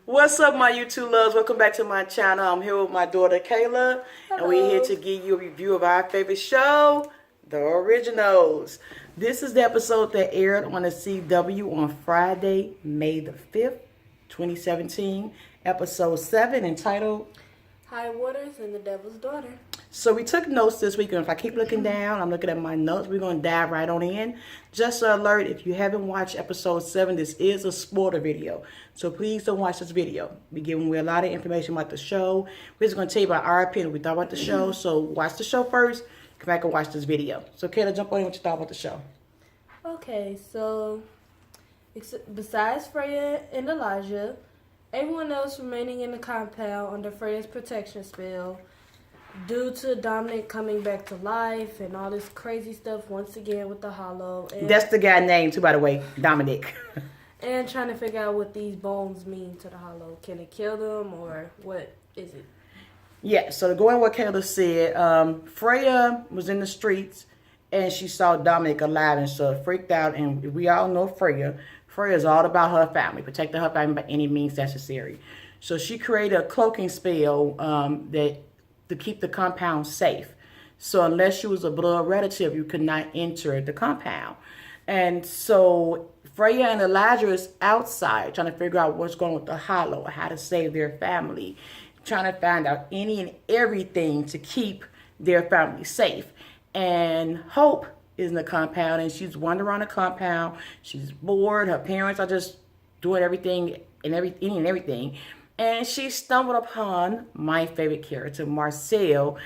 What's up, my YouTube loves? Welcome back to my channel. I'm here with my daughter Kayla, and we're here to give you a review of our favorite show, The Originals. This is the episode that aired on the CW on Friday, May the 5th, 2017. Episode 7, entitled High Waters and the Devil's Daughter. So we took notes this week, and if I keep looking down, I'm looking at my notes. We're going to dive right on in. Just an alert, if you haven't watched episode 7, this is a spoiler video. So please don't watch this video. We're giving away a lot of information about the show. We're just going to tell you about our opinion, what we thought about the show. So watch the show first, come back and watch this video. So Kayla, jump on in what you thought about the show. Okay, so besides Freya and Elijah, everyone else remaining in the compound under Freya's protection spell, due to Dominic coming back to life and all this crazy stuff once again with the Hollow. And that's the guy name too, by the way, Dominic. And trying to figure out what these bones mean to the Hollow. Can it kill them or what is it? Yeah, so to go on what Kayla said, Freya was in the streets and she saw Dominic alive and so freaked out. And we all know Freya. Freya is all about her family, protecting her family by any means necessary. So she created a cloaking spell to keep the compound safe. So unless you was a blood relative, you could not enter the compound. And so Freya and Elijah is outside trying to figure out what's going on with the Hollow, how to save their family, trying to find out any and everything to keep their family safe. And Hope is in the compound, and she's wandering around the compound. She's bored. Her parents are just doing everything and everything. And she stumbled upon my favorite character, Marcel,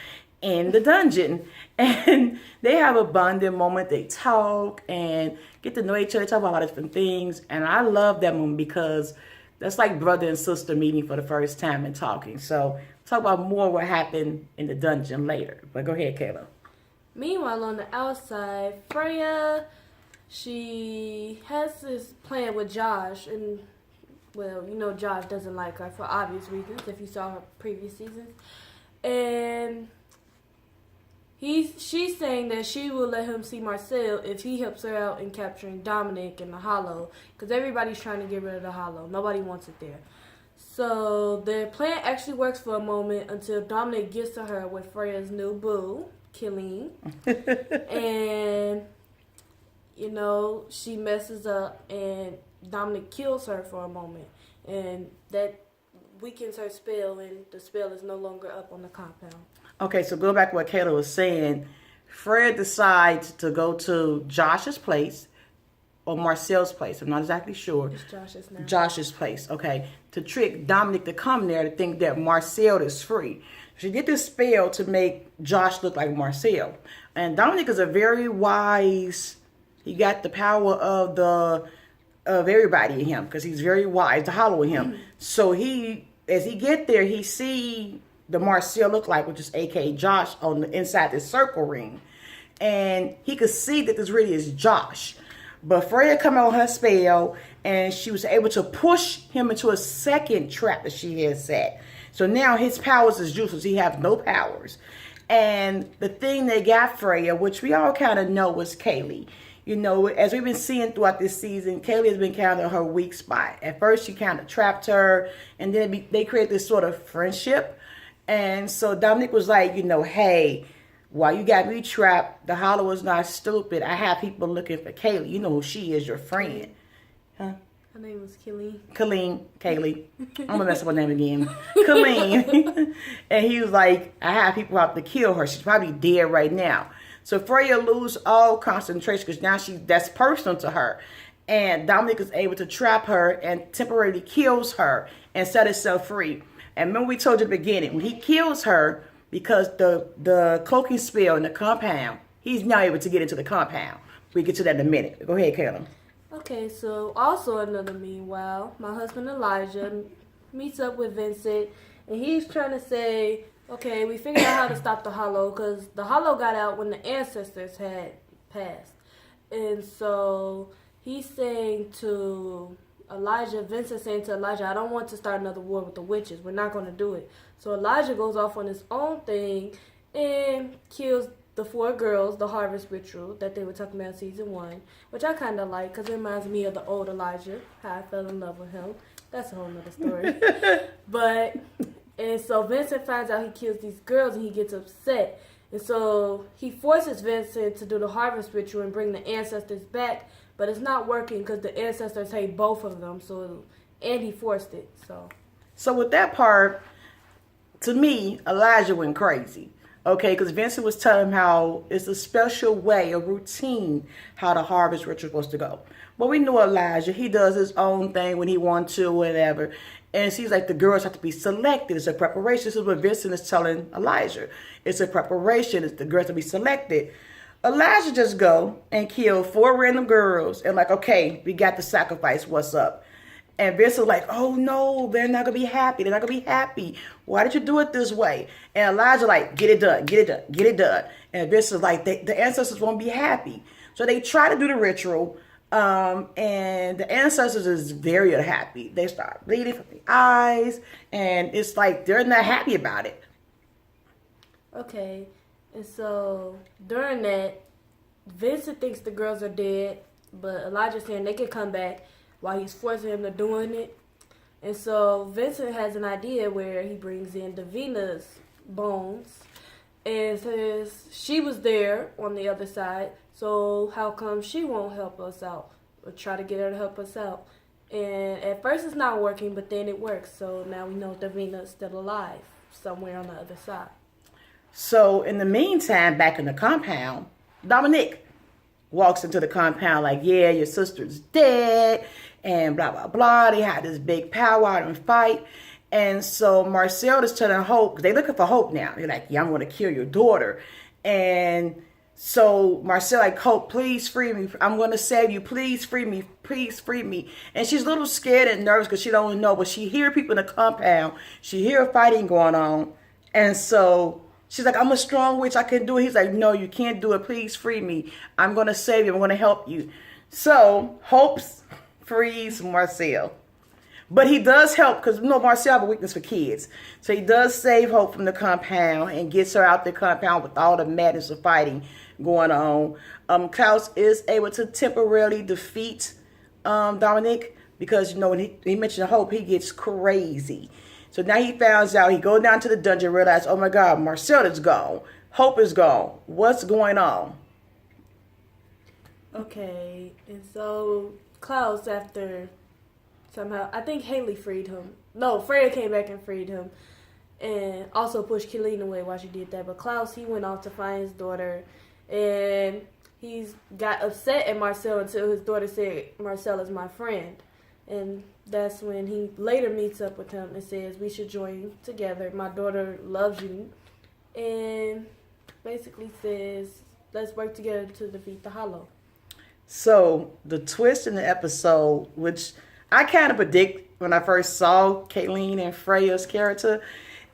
in the dungeon. And they have a bonding moment. They talk and get to know each other, talk about a lot of different things. And I love that moment because that's like brother and sister meeting for the first time and talking. So talk about more what happened in the dungeon later. But go ahead, Kayla. Meanwhile, on the outside, Freya, she has this plan with Josh, and well, you know Josh doesn't like her for obvious reasons if you saw her previous seasons. And she's saying that she will let him see Marcel if he helps her out in capturing Dominic and the Hollow, because everybody's trying to get rid of the Hollow. Nobody wants it there. So their plan actually works for a moment until Dominic gets to her with Freya's new boo, Killeen. And, you know, she messes up and Dominic kills her for a moment, and that weakens her spell, and the spell is no longer up on the compound. Okay, so go back to what Kayla was saying. Fred decides to go to Josh's place or Marcel's place. I'm not exactly sure. It's Josh's now. Josh's place, okay, to trick Dominic to come there to think that Marcel is free. She did this spell to make Josh look like Marcel. And Dominic is a very wise, he got the power of everybody in him because he's very wise, the Hollow in him. So as he get there, he see the Marcel look like, which is aka Josh, on the inside this circle ring. And he could see that this really is Josh. But Freya come on her spell and she was able to push him into a second trap that she had set. So now his powers is useless. He has no powers. And the thing they got Freya, which we all kind of know, was Kaylee. You know, as we've been seeing throughout this season, Kaylee has been kind of her weak spot. At first, she kind of trapped her, and then they created this sort of friendship. And so Dominic was like, you know, hey, while you got me trapped, the Hollow is not stupid. I have people looking for Kaylee. You know who she is, your friend. Huh? Her name was Killeen. Kaylee. I'm going to mess up her name again. Killeen. And he was like, I have people out to kill her. She's probably dead right now. So Freya lose all concentration because now that's personal to her. And Dominic is able to trap her and temporarily kills her and set herself free. And remember we told you at the beginning, when he kills her, because the cloaking spell in the compound, he's now able to get into the compound. We get to that in a minute. Go ahead, Kayla. Okay, so also another meanwhile, my husband Elijah meets up with Vincent, and he's trying to say, okay, we figured out how to stop the Hollow, because the Hollow got out when the ancestors had passed. And so he's saying to Vincent saying to Elijah, I don't want to start another war with the witches. We're not going to do it. So Elijah goes off on his own thing and kills the 4 girls, the harvest ritual that they were talking about in season 1, which I kind of like because it reminds me of the old Elijah, how I fell in love with him. That's a whole nother story. But, and so Vincent finds out he kills these girls and he gets upset. And so he forces Vincent to do the harvest ritual and bring the ancestors back. But it's not working because the ancestors hate both of them. And he forced it. So with that part, to me, Elijah went crazy. Okay, because Vincent was telling him how it's a special way, a routine, how the harvest ritual is supposed to go. But we know Elijah, he does his own thing when he wants to, whatever. And it seems like the girls have to be selected. It's a preparation. This is what Vincent is telling Elijah. It's a preparation. It's the girls to be selected. Elijah just go and kill 4 random girls and like, okay, we got the sacrifice. What's up? And Vincent's like, oh no, they're not going to be happy. They're not going to be happy. Why did you do it this way? And Elijah like, get it done, get it done, get it done. And Vincent's like, the ancestors won't be happy. So they try to do the ritual. And the ancestors is very unhappy. They start bleeding from the eyes. And it's like, they're not happy about it. Okay. And so during that, Vincent thinks the girls are dead. But Elijah's saying they can come back while he's forcing him to doing it. And so Vincent has an idea where he brings in Davina's bones and says she was there on the other side, so how come she won't help us out or try to get her to help us out? And at first it's not working, but then it works. So now we know Davina's still alive somewhere on the other side. So in the meantime, back in the compound, Dominic walks into the compound like, yeah, your sister's dead, and blah, blah, blah. They had this big powwow and fight. And so Marcel is telling Hope, because they're looking for Hope now. They're like, yeah, I'm going to kill your daughter. And so Marcel like, Hope, please free me. I'm going to save you. Please free me. Please free me. And she's a little scared and nervous because she don't know. But she hear people in the compound. She hear fighting going on. And so she's like, I'm a strong witch. I can do it. He's like, no, you can't do it. Please free me. I'm going to save you. I'm going to help you. So Hope frees Marcel. But he does help because, Marcel has a weakness for kids. So he does save Hope from the compound and gets her out the compound with all the madness of fighting going on. Klaus is able to temporarily defeat Dominic because, when he mentioned Hope, he gets crazy. So now he finds out, he goes down to the dungeon, realizes, oh my God, Marcel is gone. Hope is gone. What's going on? Okay, and so Klaus, after somehow, I think Haley freed him. No, Freya came back and freed him. And also pushed Killeen away while she did that. But Klaus, he went off to find his daughter. And he's got upset at Marcel until his daughter said, Marcel is my friend. And that's when he later meets up with him and says, we should join together. My daughter loves you. And basically says, let's work together to defeat the Hollow. So the twist in the episode, which I kind of predict when I first saw Caitlin and Freya's character,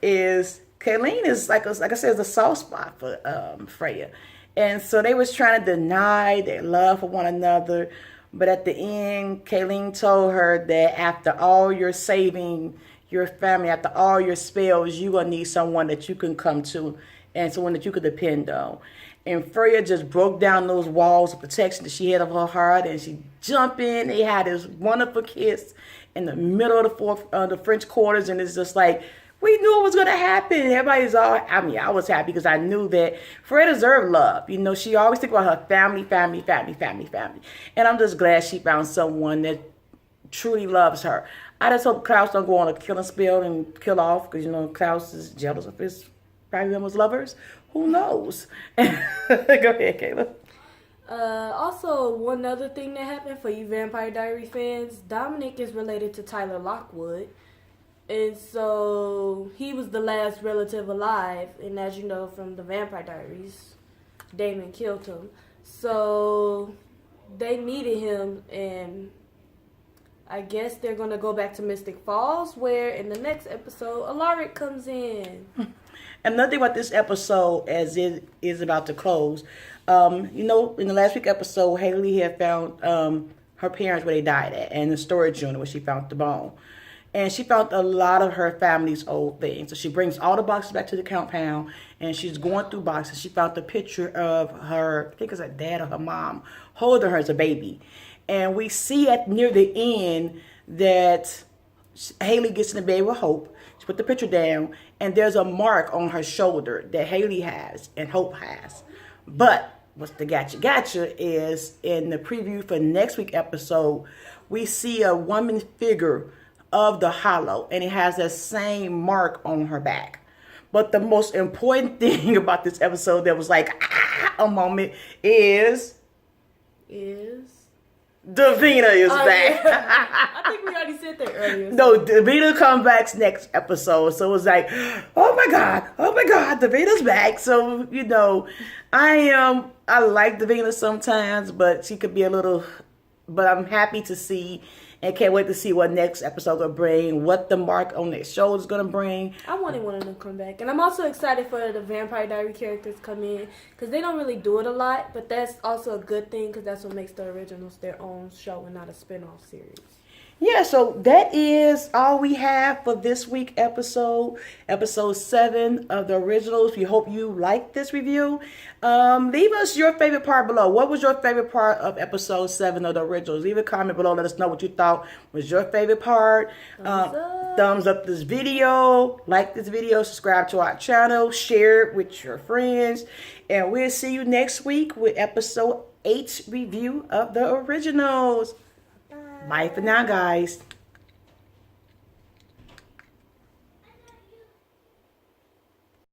is Caitlin is like I said, is a soft spot for Freya. And so they was trying to deny their love for one another. But at the end, Caitlin told her that after all your saving your family, after all your spells, you're going to need someone that you can come to and someone that you could depend on. And Freya just broke down those walls of protection that she had of her heart, and she jumped in. They had this wonderful kiss in the middle of the French quarters, and it's just like, we knew it was going to happen. Everybody's all, I was happy because I knew that Freya deserved love. She always think about her family. And I'm just glad she found someone that truly loves her. I just hope Klaus don't go on a killing spell and kill off because, Klaus is jealous of his family members' lovers. Who knows? Go ahead, Kayla. Also, one other thing that happened for you Vampire Diaries fans, Dominic is related to Tyler Lockwood. And so he was the last relative alive. And as you know from the Vampire Diaries, Damon killed him. So they needed him, and I guess they're going to go back to Mystic Falls, where in the next episode, Alaric comes in. Another thing about this episode, as it is about to close, in the last week episode, Haley had found her parents where they died at, and the storage unit where she found the bone. And she found a lot of her family's old things. So she brings all the boxes back to the compound, and she's going through boxes. She found the picture of her, I think it's her dad or her mom, holding her as a baby. And we see near the end that Haley gets in the bed with Hope. She put the picture down, and there's a mark on her shoulder that Haley has and Hope has. But what's the gotcha is in the preview for next week episode, we see a woman figure of the hollow, and it has that same mark on her back. But the most important thing about this episode that was like a moment is Davina is back. Yeah. I think we already said that earlier. No, Davina comes back next episode. So it was like, oh my God, Davina's back. So, I like Davina sometimes, but she could be a little, but I'm happy to see and can't wait to see what next episode will bring, what the mark on their shoulder is going to bring. I wanted one of them to come back. And I'm also excited for the Vampire Diary characters come in, because they don't really do it a lot, but that's also a good thing, because that's what makes the originals their own show and not a spin-off series. Yeah, so that is all we have for this week episode 7 of the originals. We hope you liked this review. Leave us your favorite part below. What was your favorite part of episode 7 of the originals? Leave a comment below. Let us know what you thought was your favorite part. Thumbs up this video. Like this video. Subscribe to our channel. Share it with your friends. And we'll see you next week with episode 8 review of the originals. Bye for now, guys.